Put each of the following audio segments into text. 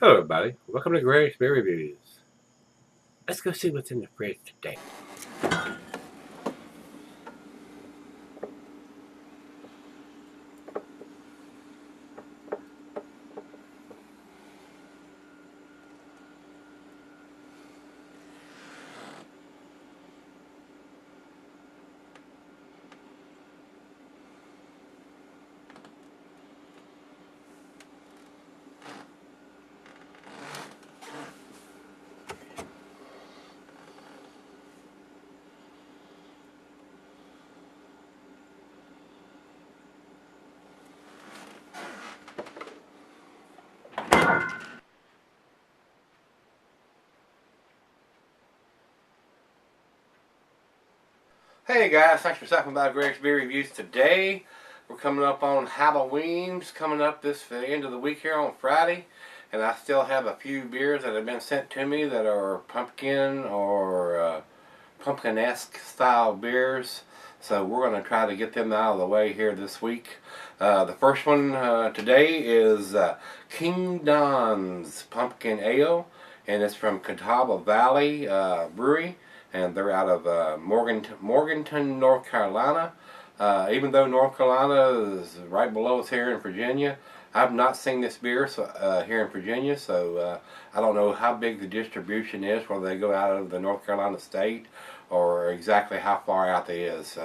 Hello everybody, welcome to Gregsbeerreviews. Let's go see what's in the fridge today. Hey guys, thanks for stopping by Gregsbeerreviews today. We're coming up on Halloween's coming up this the end of the week here on Friday, and I still have a few beers that have been sent to me that are pumpkin or pumpkin-esque style beers. So we're going to try to get them out of the way here this week. The first one today is King Don's Pumpkin Ale, and it's from Catawba Valley Brewery, and they're out of Morganton, North Carolina. Even though North Carolina is right below us here in Virginia, I've not seen this beer here in Virginia, so I don't know how big the distribution is, whether they go out of the North Carolina state or exactly how far out they is.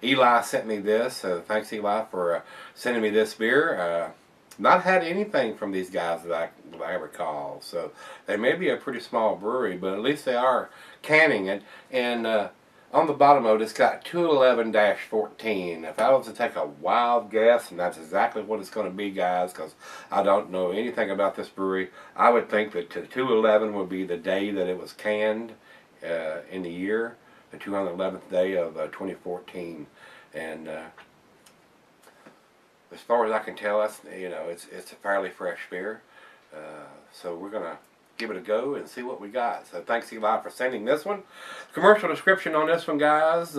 Eli sent me this, so thanks Eli for sending me this beer. Not had anything from these guys that I recall, so they may be a pretty small brewery, but at least they are canning it. And on the bottom of it, it's got 211-14. If I was to take a wild guess, and that's exactly what it's going to be, guys, because I don't know anything about this brewery, I would think that 211 would be the day that it was canned in the year, the 211th day of 2014. And as far as I can tell, it's a fairly fresh beer. So we're gonna give it a go and see what we got. So thanks Eli for sending this one. Commercial description on this one, guys.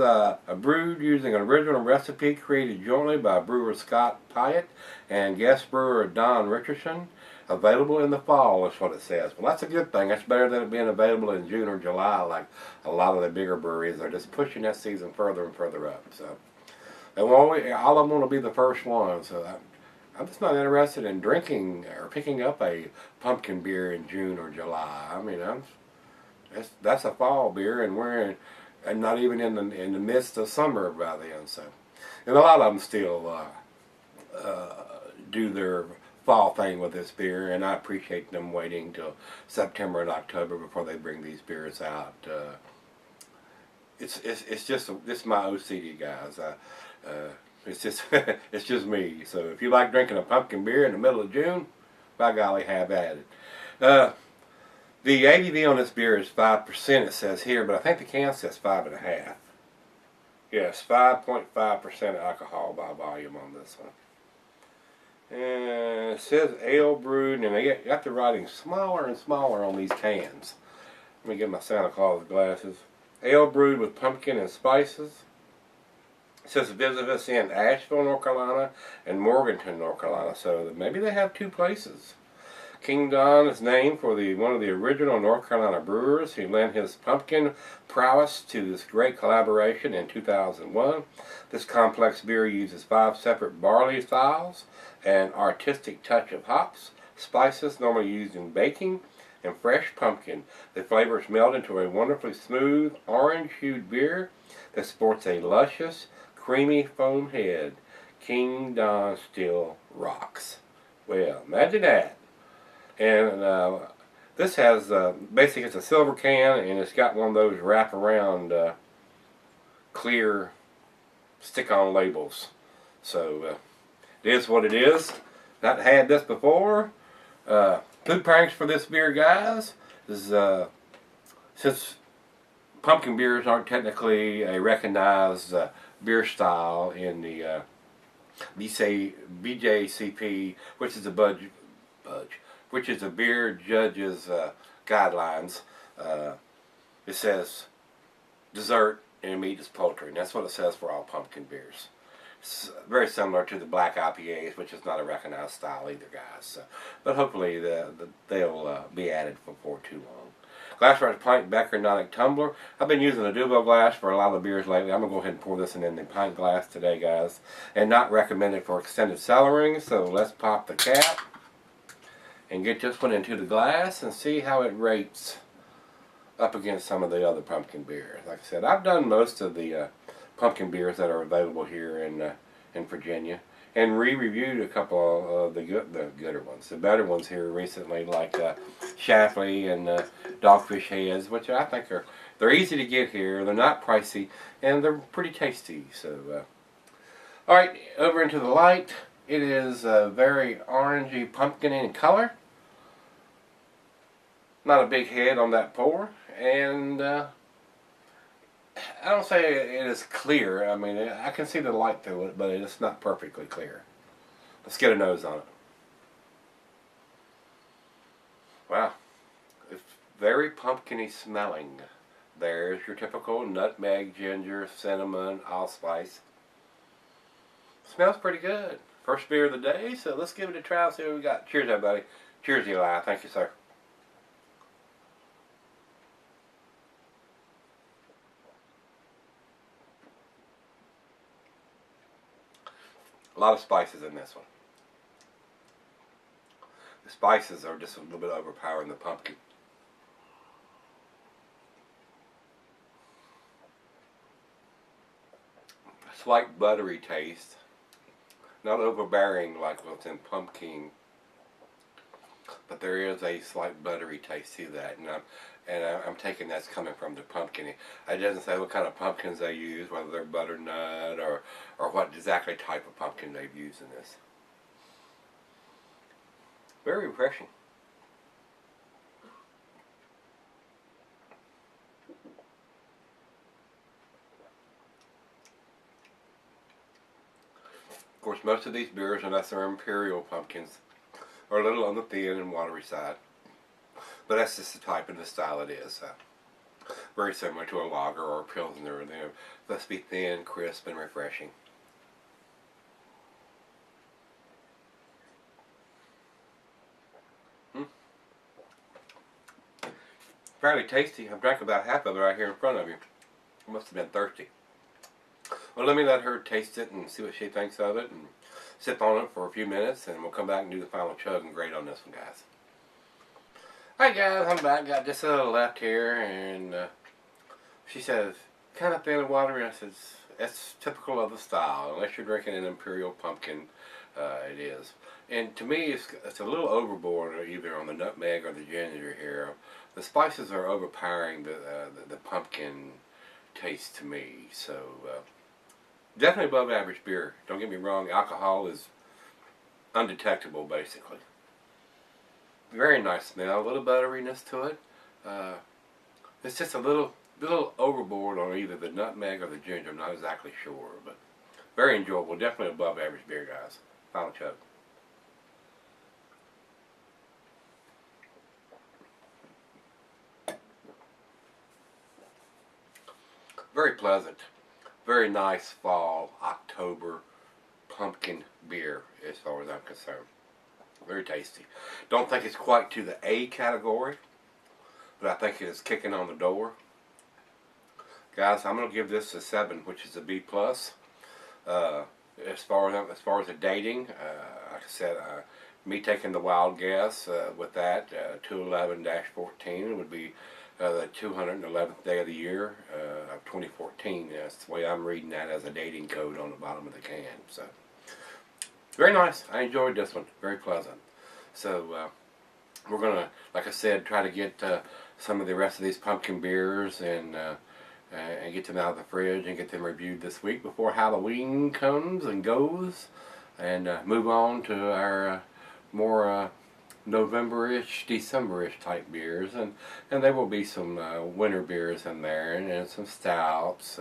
Brewed using an original recipe created jointly by brewer Scott Pyatt and guest brewer Don Richardson. Available in the fall is what it says. Well, that's a good thing. That's better than it being available in June or July like a lot of the bigger breweries. They're just pushing that season further and further up. So. And all of them want to be the first one, so I'm just not interested in drinking or picking up a pumpkin beer in June or July. I mean, that's a fall beer, and and not even in the midst of summer by then. So, and a lot of them still do their fall thing with this beer, and I appreciate them waiting till September and October before they bring these beers out. It's just my OCD, guys. It's just it's just me. So if you like drinking a pumpkin beer in the middle of June, by golly, have at it. The ABV on this beer is 5%. It says here, but I think the can says 5.5. Yes, 5.5% alcohol by volume on this one. And it says ale brewed, and they got the writing smaller and smaller on these cans. Let me get my Santa Claus glasses. Ale brewed with pumpkin and spices. It says visit us in Asheville, North Carolina and Morganton, North Carolina. So maybe they have two places. King Don is named for one of the original North Carolina brewers who lent his pumpkin prowess to this great collaboration in 2001. This complex beer uses 5 separate barley styles, an artistic touch of hops, spices normally used in baking, and fresh pumpkin. The flavors meld into a wonderfully smooth, orange-hued beer that sports a luscious, creamy foam head. King Don still rocks. Well, imagine that. And this has, basically it's a silver can, and it's got one of those wraparound clear stick-on labels. So it is what it is. Not had this before. Food pranks for this beer, guys, is since pumpkin beers aren't technically a recognized beer style in the BJCP, which is which is a beer judge's guidelines. It says dessert and meat is poultry, and that's what it says for all pumpkin beers. very similar to the black IPAs, which is not a recognized style either, guys. So, but hopefully they'll be added before too long. Glassware pint Becker Nonic tumbler. I've been using a Duvo glass for a lot of the beers lately. I'm going to go ahead and pour this in the pint glass today, guys. And not recommended for extended cellaring, so let's pop the cap and get this one into the glass and see how it rates up against some of the other pumpkin beers. Like I said, I've done most of the pumpkin beers that are available here in Virginia, and re-reviewed a couple of the gooder ones, the better ones here recently, like Shafley and Dogfish Heads, which I think they're easy to get here. They're not pricey, and they're pretty tasty. So, all right, over into the light. It is very orangey, pumpkin in color. Not a big head on that pour, and I don't say it is clear. I mean, I can see the light through it, but it's not perfectly clear. Let's get a nose on it. Wow. It's very pumpkin-y smelling. There's your typical nutmeg, ginger, cinnamon, allspice. Smells pretty good. First beer of the day, so let's give it a try and see what we got. Cheers, everybody. Cheers, Eli. Thank you, sir. A lot of spices in this one. The spices are just a little bit overpowering the pumpkin. A slight buttery taste. Not overbearing like what's in pumpkin, but there is a slight buttery taste to that, and I'm taking that's coming from the pumpkin. It doesn't say what kind of pumpkins they use, whether they're butternut or what exactly type of pumpkin they've used in this. Very refreshing. Of course, most of these beers, unless they're imperial pumpkins, are a little on the thin and watery side. But that's just the type and the style it is. Very similar to a lager or a pilsner. They're supposed to be thin, crisp, and refreshing. Fairly tasty. I've drank about half of it right here in front of you. I must have been thirsty. Well, let me let her taste it and see what she thinks of it, and sip on it for a few minutes, and we'll come back and do the final chug and grade on this one, guys. Alright, guys, I'm back. Got just a little left here, and she says, kind of thin and watery. I said, it's typical of the style. Unless you're drinking an imperial pumpkin, it is. And to me, it's a little overboard, either on the nutmeg or the ginger here. The spices are overpowering the pumpkin taste to me. So, definitely above average beer. Don't get me wrong, alcohol is undetectable, basically. Very nice smell, a little butteriness to it. It's just a little overboard on either the nutmeg or the ginger. I'm not exactly sure, but very enjoyable. Definitely above average beer, guys. Final chug. Very pleasant. Very nice fall, October pumpkin beer as far as I'm concerned. Very tasty. Don't think it's quite to the A category, but I think it is kicking on the door. Guys, I'm going to give this a 7, which is a B+. As far as the dating, like I said, me taking the wild guess with that, 211-14 would be the 211th day of the year of 2014. That's the way I'm reading that as a dating code on the bottom of the can. So, very nice. I enjoyed this one. Very pleasant. So, we're going to, like I said, try to get some of the rest of these pumpkin beers and get them out of the fridge and get them reviewed this week before Halloween comes and goes, and move on to our more November-ish, December-ish type beers, and there will be some winter beers in there, and some stouts,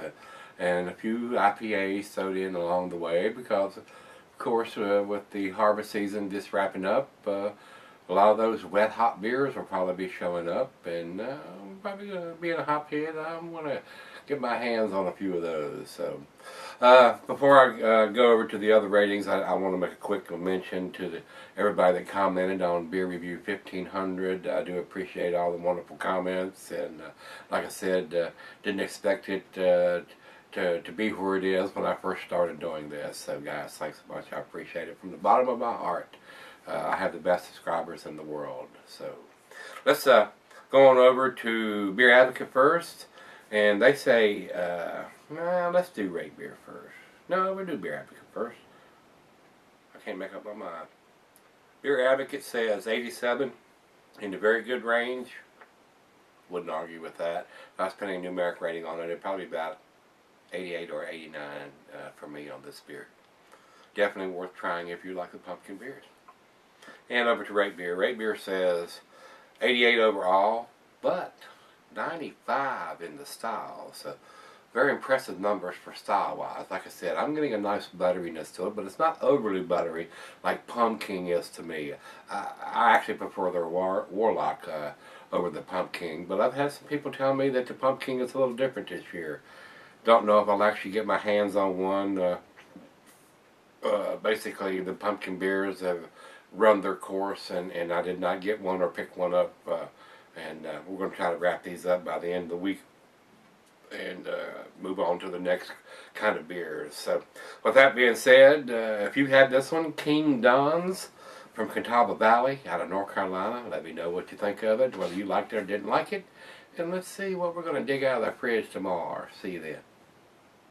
and a few IPAs thrown in along the way, because of course with the harvest season just wrapping up, a lot of those wet hot beers will probably be showing up, and I'm probably going to be in a hot pit. I'm going to get my hands on a few of those. So, Before I go over to the other ratings, I want to make a quick mention to everybody that commented on Beer Review 1500. I do appreciate all the wonderful comments, and like I said, didn't expect it to be where it is when I first started doing this. So guys, thanks so much. I appreciate it from the bottom of my heart. I have the best subscribers in the world. So let's go on over to Beer Advocate first. And they say, well, let's do Rate Beer first. No, we'll do Beer Advocate first. I can't make up my mind. Beer Advocate says 87 in the very good range. Wouldn't argue with that. If I was putting a numeric rating on it, it'd probably be about 88 or 89 for me on this beer. Definitely worth trying if you like the pumpkin beers. And over to Rate Beer. Rate Beer says 88 overall, but 95 in the style. So very impressive numbers for style wise. Like I said, I'm getting a nice butteriness to it, but it's not overly buttery like Pumpkin is to me. I actually prefer their Warlock over the Pumpkin, but I've had some people tell me that the Pumpkin is a little different this year. Don't know if I'll actually get my hands on one. Basically, the pumpkin beers have run their course, and I did not get one or pick one up. And we're going to try to wrap these up by the end of the week and move on to the next kind of beers. So, with that being said, if you had this one, King Don's from Catawba Valley out of North Carolina, let me know what you think of it, whether you liked it or didn't like it. And let's see what we're going to dig out of the fridge tomorrow. See you then.